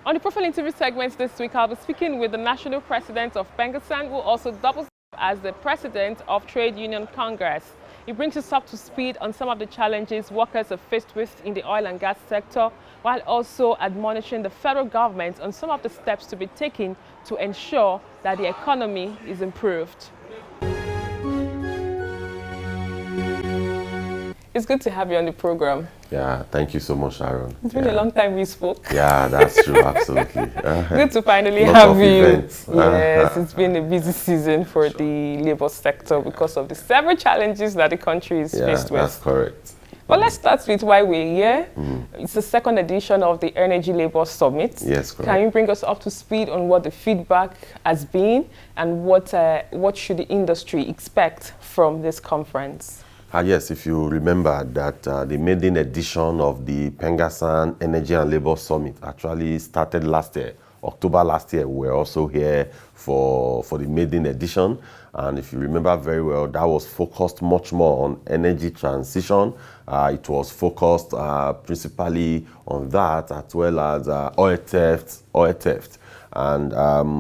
On the Profile Interview segment this week, I'll be speaking with the National President of Pengasan, who also doubles as the President of Trade Union Congress. He brings us up to speed on some of the challenges workers are faced with in the oil and gas sector, while also admonishing the federal government on some of the steps to be taken to ensure that the economy is improved. It's good to have you on the program. Yeah, thank you so much, Sharon. It's been a long time we spoke. Yeah, that's true, absolutely. Good to finally Lots have of you. Events. Yes, it's been a busy season for the labor sector because of the several challenges that the country is faced with. That's correct. But let's start with why we're here. It's the second edition of the Energy Labour Summit. Yes, correct. Can you bring us up to speed on what the feedback has been and what should the industry expect from this conference? Yes, if you remember that the maiden edition of the Pengasan Energy and Labour Summit actually started last year. October last year, we were also here for the maiden edition. And if you remember very well, that was focused much more on energy transition. It was focused principally on that, as well as oil theft. And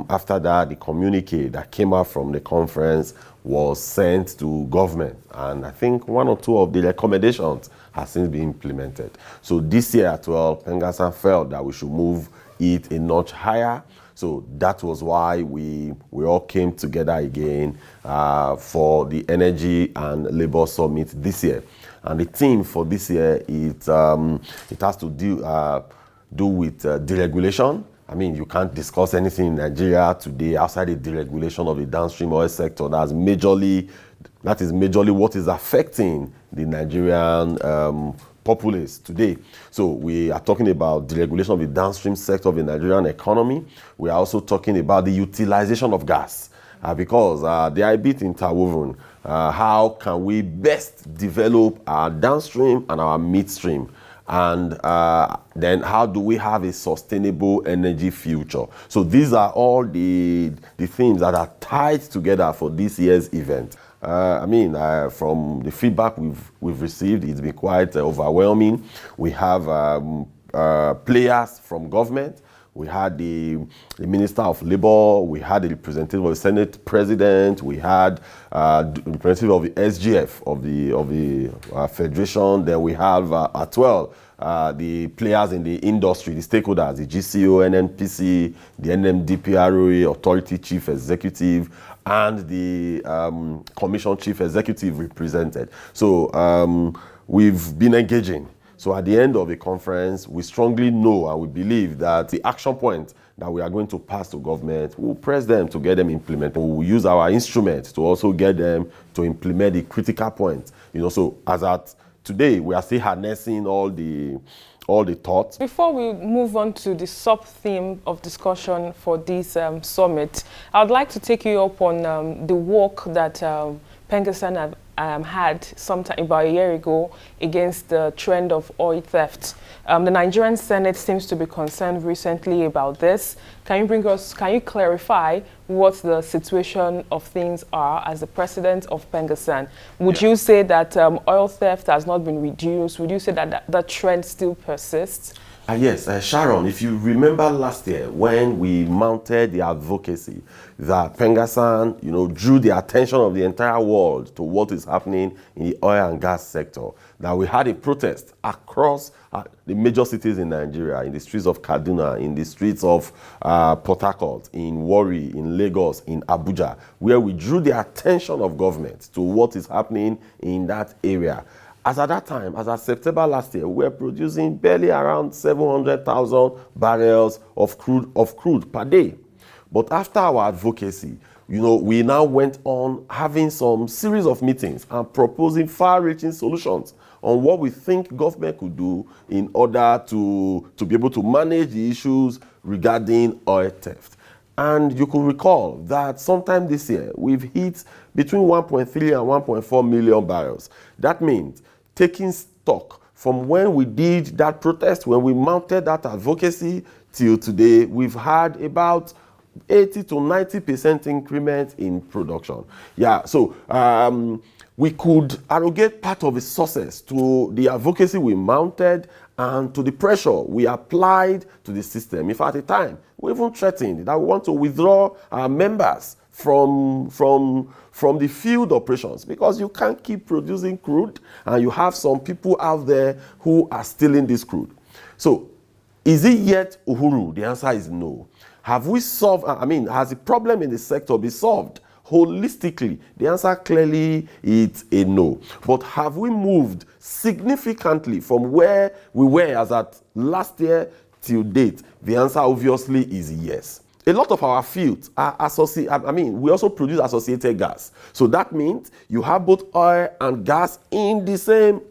after that, the communique that came out from the conference was sent to government. And I think one or two of the recommendations have since been implemented. So this year as well, Pengasan felt that we should move it a notch higher. So that was why we all came together again for the Energy and Labour Summit this year. And the theme for this year, it has to do with deregulation. I mean, you can't discuss anything in Nigeria today outside the deregulation of the downstream oil sector. That is majorly what is affecting the Nigerian populace today. So we are talking about deregulation of the downstream sector of the Nigerian economy. We are also talking about the utilization of gas because they are a bit interwoven. How can we best develop our downstream and our midstream? And then how do we have a sustainable energy future? So these are all the themes that are tied together for this year's event. From the feedback we've received, it's been quite overwhelming. We have players from government. We had the Minister of Labour, we had the representative of the Senate President, we had the representative of the SGF, of the Federation, then we have as well the players in the industry, the stakeholders, the GCO, NNPC, the NMDPROA, Authority Chief Executive, and the Commission Chief Executive represented. So we've been engaging. So at the end of the conference, we strongly know and we believe that the action point that we are going to pass to government, we'll press them to get them implemented. We'll use our instruments to also get them to implement the critical points. So as at today, we are still harnessing all the thoughts. Before we move on to the sub-theme of discussion for this summit, I would like to take you up on the work that Pengasan had sometime about a year ago against the trend of oil theft. The Nigerian Senate seems to be concerned recently about this. Can you clarify what the situation of things are as the president of Pengasan? Would you say that oil theft has not been reduced? Would you say that that trend still persists? Yes, Sharon, if you remember last year when we mounted the advocacy that Pengasan, drew the attention of the entire world to what is happening in the oil and gas sector, that we had a protest across the major cities in Nigeria, in the streets of Kaduna, in the streets of Port Harcourt, in Warri, in Lagos, in Abuja, where we drew the attention of government to what is happening in that area. As at that time, as of September last year, we were producing barely around 700,000 barrels of crude per day. But after our advocacy, we now went on having some series of meetings and proposing far-reaching solutions on what we think government could do in order to be able to manage the issues regarding oil theft. And you could recall that sometime this year, we've hit between 1.3 and 1.4 million barrels. That means taking stock from when we did that protest, when we mounted that advocacy till today, we've had about 80 to 90% increment in production. Yeah, so we could arrogate part of the success to the advocacy we mounted and to the pressure we applied to the system. In fact, at the time, we even threatened that we want to withdraw our members from the field operations, because you can't keep producing crude and you have some people out there who are stealing this crude. So, is it yet Uhuru? The answer is no. Have we solved, has the problem in the sector been solved holistically? The answer clearly is a no. But have we moved significantly from where we were as at last year till date? The answer obviously is yes. A lot of our fields are associated, we also produce associated gas. So that means you have both oil and gas in the same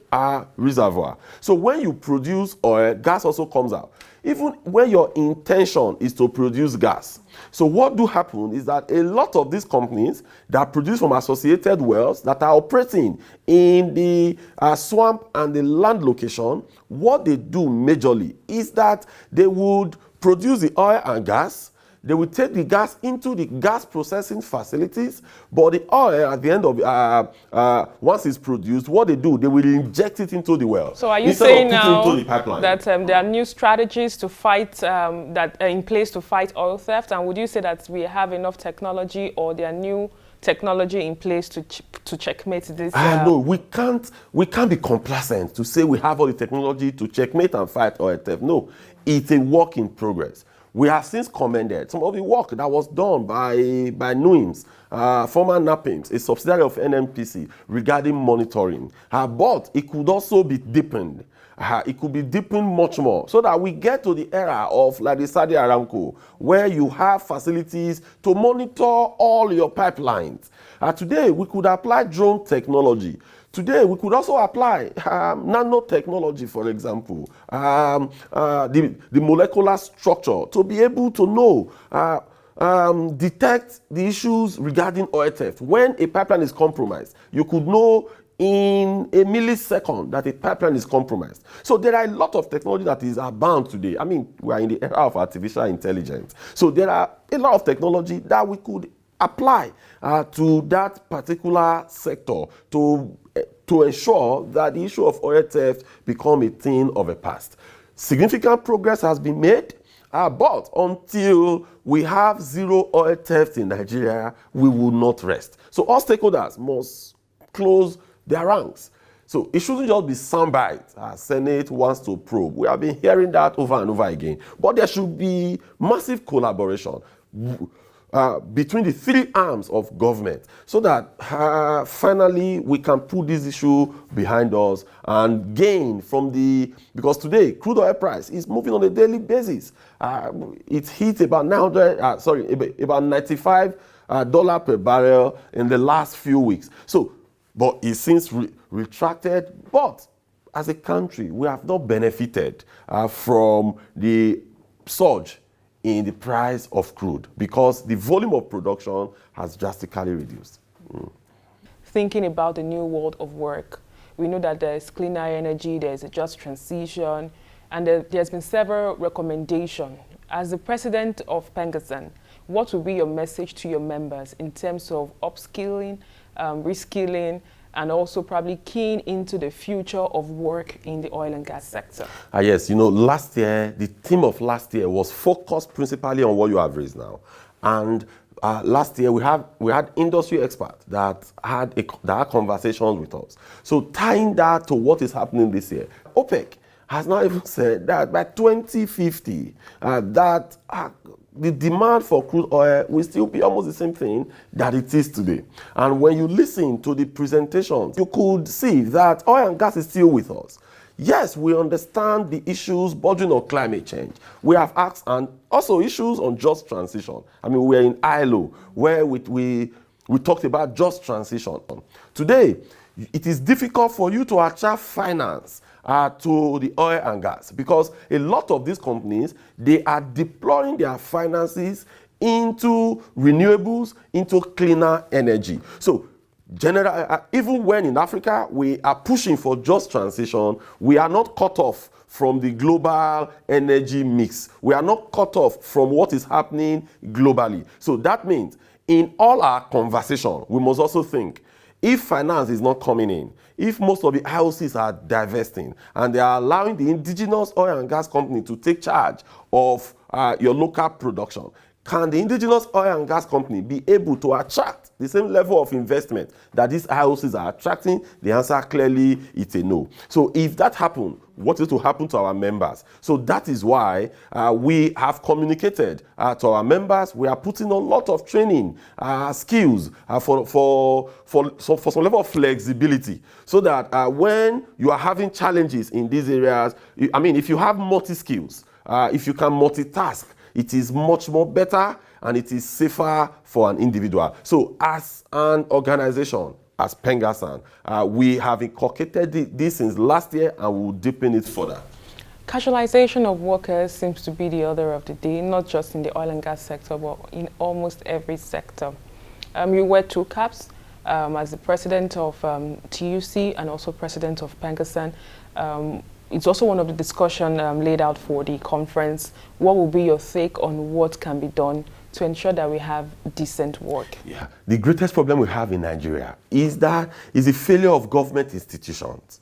reservoir. So when you produce oil, gas also comes out. Even when your intention is to produce gas. So what do happen is that a lot of these companies that produce from associated wells that are operating in the swamp and the land location, what they do majorly is that they would produce the oil and gas. They will take the gas into the gas processing facilities, but the oil at the end of once it's produced, what they do, they will inject it into the well. So are you saying now that there are new strategies to fight that are in place to fight oil theft? And would you say that we have enough technology, or there are new technology in place to checkmate this? No, we can't be complacent to say we have all the technology to checkmate and fight oil theft. No, it's a work in progress. We have since commended some of the work that was done by NUIMS, former NAPIMS, a subsidiary of NNPC, regarding monitoring. But it could also be deepened. It could be deepened much more, so that we get to the era of like the Saudi Aramco, where you have facilities to monitor all your pipelines. Today, we could apply drone technology. Today, we could also apply nanotechnology, for example, the molecular structure, to be able to know, detect the issues regarding oil theft. When a pipeline is compromised, you could know in a millisecond that a pipeline is compromised. So there are a lot of technology that is abound today. We are in the era of artificial intelligence. So there are a lot of technology that we could apply to that particular sector to ensure that the issue of oil theft become a thing of the past. Significant progress has been made, but until we have zero oil theft in Nigeria, we will not rest. So all stakeholders must close their ranks. So it shouldn't just be soundbite. Senate wants to probe. We have been hearing that over and over again. But there should be massive collaboration between the three arms of government, so that finally we can put this issue behind us and gain from because today crude oil price is moving on a daily basis. It hit about about $95 per barrel in the last few weeks. So, but it since retracted. But as a country, we have not benefited from the surge in the price of crude, because the volume of production has drastically reduced. Thinking about the new world of work, we know that there's cleaner energy, there's a just transition, and there's been several recommendations. As the president of Pengasan, what will be your message to your members in terms of upskilling, reskilling, and also probably keying into the future of work in the oil and gas sector? Yes, last year, the theme of last year was focused principally on what you have raised now. And last year, we had industry experts that had conversations with us. So tying that to what is happening this year, OPEC has now even said that by 2050, the demand for crude oil will still be almost the same thing that it is today. And when you listen to the presentations, you could see that oil and gas is still with us. Yes, we understand the issues bordering on climate change. We have asked, and also issues on just transition. We're in ILO, where we talked about just transition. Today, it is difficult for you to attract finance to the oil and gas, because a lot of these companies, they are deploying their finances into renewables, into cleaner energy. So even when in Africa we are pushing for just transition, we are not cut off from the global energy mix. We are not cut off from what is happening globally. So that means in all our conversation, we must also think, If finance is not coming in, if most of the IOCs are divesting and they are allowing the indigenous oil and gas company to take charge of your local production, can the indigenous oil and gas company be able to attract the same level of investment that these IOCs are attracting? The answer clearly is a no. So if that happens, what is to happen to our members? So that is why we have communicated to our members. We are putting a lot of training skills for some level of flexibility, so that when you are having challenges in these areas, if you have multi-skills, if you can multitask, it is much more better and it is safer for an individual. So as an organization, as Pengasan, we have inculcated this since last year and we will deepen it further. Casualization of workers seems to be the order of the day, not just in the oil and gas sector, but in almost every sector. You wear two caps as the president of TUC and also president of Pengasan. It's also one of the discussion laid out for the conference. What will be your take on what can be done to ensure that we have decent work? Yeah, the greatest problem we have in Nigeria is the failure of government institutions.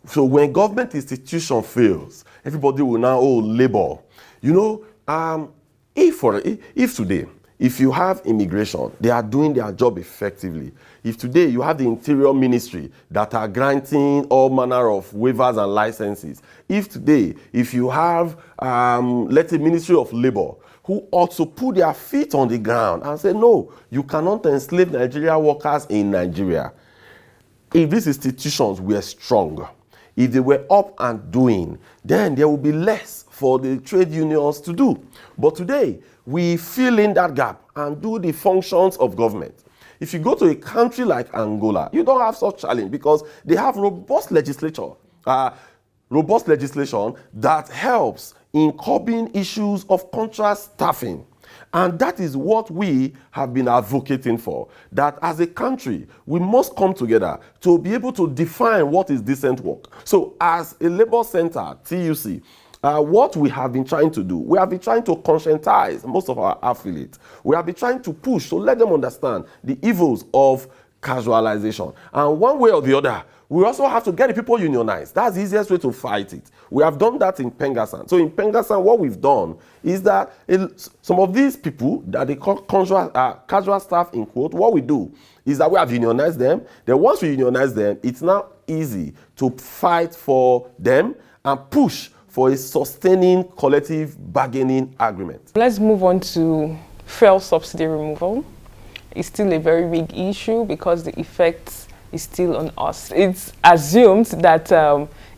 So when government institution fails, everybody will now labor. If today, if you have immigration, they are doing their job effectively. If today you have the Interior Ministry that are granting all manner of waivers and licenses, if you have, let's say, Ministry of Labor, who ought to put their feet on the ground and say, no, you cannot enslave Nigerian workers in Nigeria. If these institutions were strong, if they were up and doing, then there will be less for the trade unions to do. But today, we fill in that gap and do the functions of government. If you go to a country like Angola, you don't have such challenge because they have robust legislation that helps in curbing issues of contract staffing. And that is what we have been advocating for, that as a country, we must come together to be able to define what is decent work. So as a labor center, TUC, what we have been trying to do, we have been trying to conscientize most of our affiliates. We have been trying to push to let them understand the evils of casualization. And one way or the other, we also have to get the people unionized. That's the easiest way to fight it. We have done that in Pengasan. So in Pengasan, what we've done is that some of these people that they call casual staff, in quote, what we do is that we have unionized them. Then once we unionize them, it's now easy to fight for them and push for a sustaining collective bargaining agreement. Let's move on to fuel subsidy removal. It's still a very big issue because the effects is still on us. It's assumed that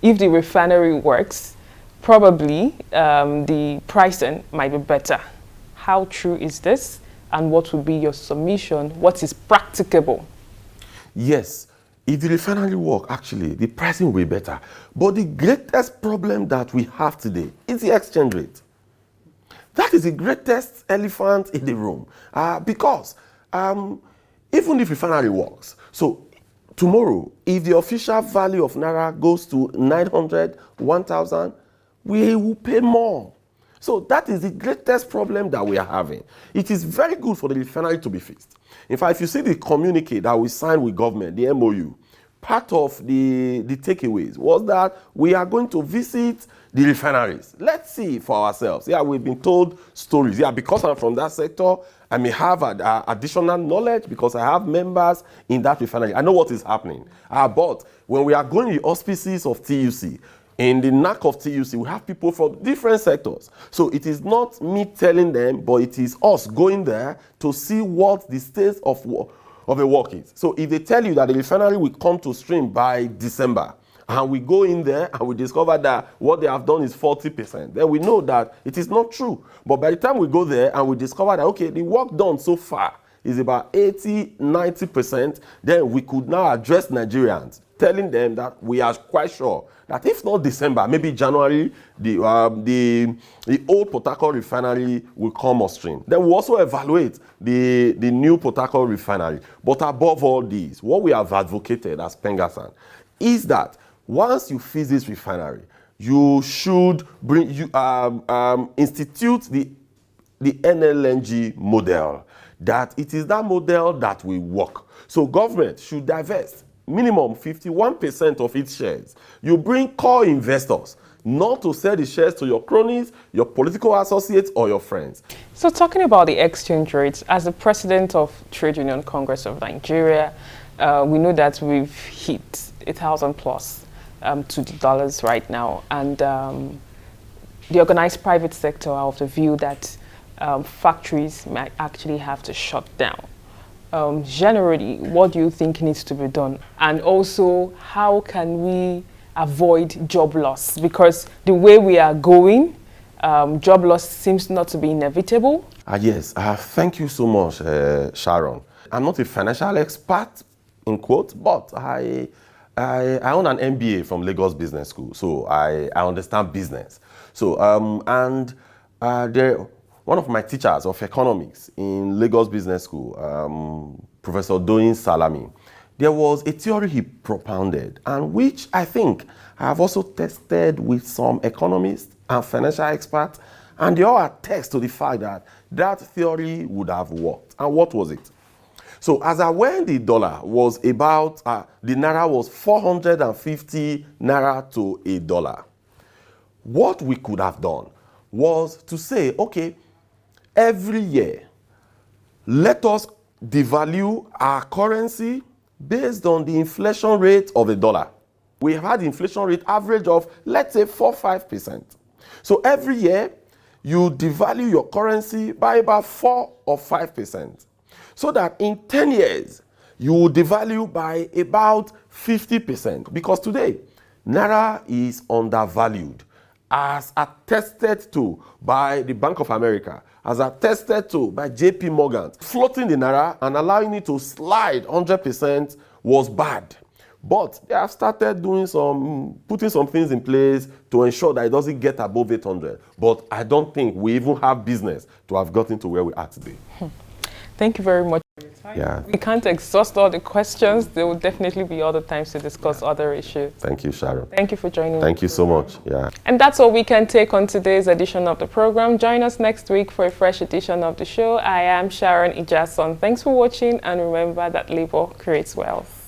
if the refinery works, probably the pricing might be better. How true is this? And what would be your submission? What is practicable? Yes, if the refinery work, actually, the pricing will be better. But the greatest problem that we have today is the exchange rate. That is the greatest elephant in the room. Because even if refinery works, so tomorrow, if the official value of Naira goes to 900, 1,000, we will pay more. So that is the greatest problem that we are having. It is very good for the refinery to be fixed. In fact, if you see the communique that we signed with government, the MOU, part of the takeaways was that we are going to visit the refineries. Let's see for ourselves. Yeah, we've been told stories. Yeah, because I'm from that sector, I may have additional knowledge because I have members in that refinery. I know what is happening. But when we are going to the auspices of TUC, in the NAC of TUC, we have people from different sectors. So it is not me telling them, but it is us going there to see what the state of the work is. So if they tell you that the refinery will come to stream by December, and we go in there and we discover that what they have done is 40%, then we know that it is not true. But by the time we go there and we discover that, okay, the work done so far is about 80, 90%, then we could now address Nigerians, telling them that we are quite sure that if not December, maybe January, the old Port Harcourt refinery will come on stream. Then we'll also evaluate the new Port Harcourt refinery. But above all these, what we have advocated as Pengasan is that once you fix this refinery, you should institute the the NLNG model, that it is that model that will work. So government should divest minimum 51% of its shares. You bring core investors, not to sell the shares to your cronies, your political associates, or your friends. So talking about the exchange rates, as the president of Trade Union Congress of Nigeria, we know that we've hit 1,000 plus to the dollars right now. And the organized private sector are of the view that factories might actually have to shut down. Generally, what do you think needs to be done? And also, how can we avoid job loss? Because the way we are going, job loss seems not to be inevitable. Yes, thank you so much, Sharon. I'm not a financial expert, in quotes, but I own an MBA from Lagos Business School, so I understand business. So, one of my teachers of economics in Lagos Business School, Professor Doyin Salami, there was a theory he propounded, and which I think I have also tested with some economists and financial experts, and they all attest to the fact that that theory would have worked. And what was it? So as when the dollar was about, the naira was 450 naira to a dollar, what we could have done was to say, okay, every year, let us devalue our currency based on the inflation rate of the dollar. We have had inflation rate average of, let's say, 4-5%. So every year, you devalue your currency by about 4 or 5%. So that in 10 years, you will devalue by about 50%. Because today, naira is undervalued, as attested to by the Bank of America, as attested to by JP Morgan. Floating the naira and allowing it to slide 100% was bad. But they have started doing putting some things in place to ensure that it doesn't get above 800. But I don't think we even have business to have gotten to where we are today. Thank you very much. Yeah. We can't exhaust all the questions. There will definitely be other times to discuss other issues. Thank you, Sharon. Thank you for joining me. Thank you so much. Yeah. And that's all we can take on today's edition of the program. Join us next week for a fresh edition of the show. I am Sharon Ijasan. Thanks for watching, and remember that labor creates wealth.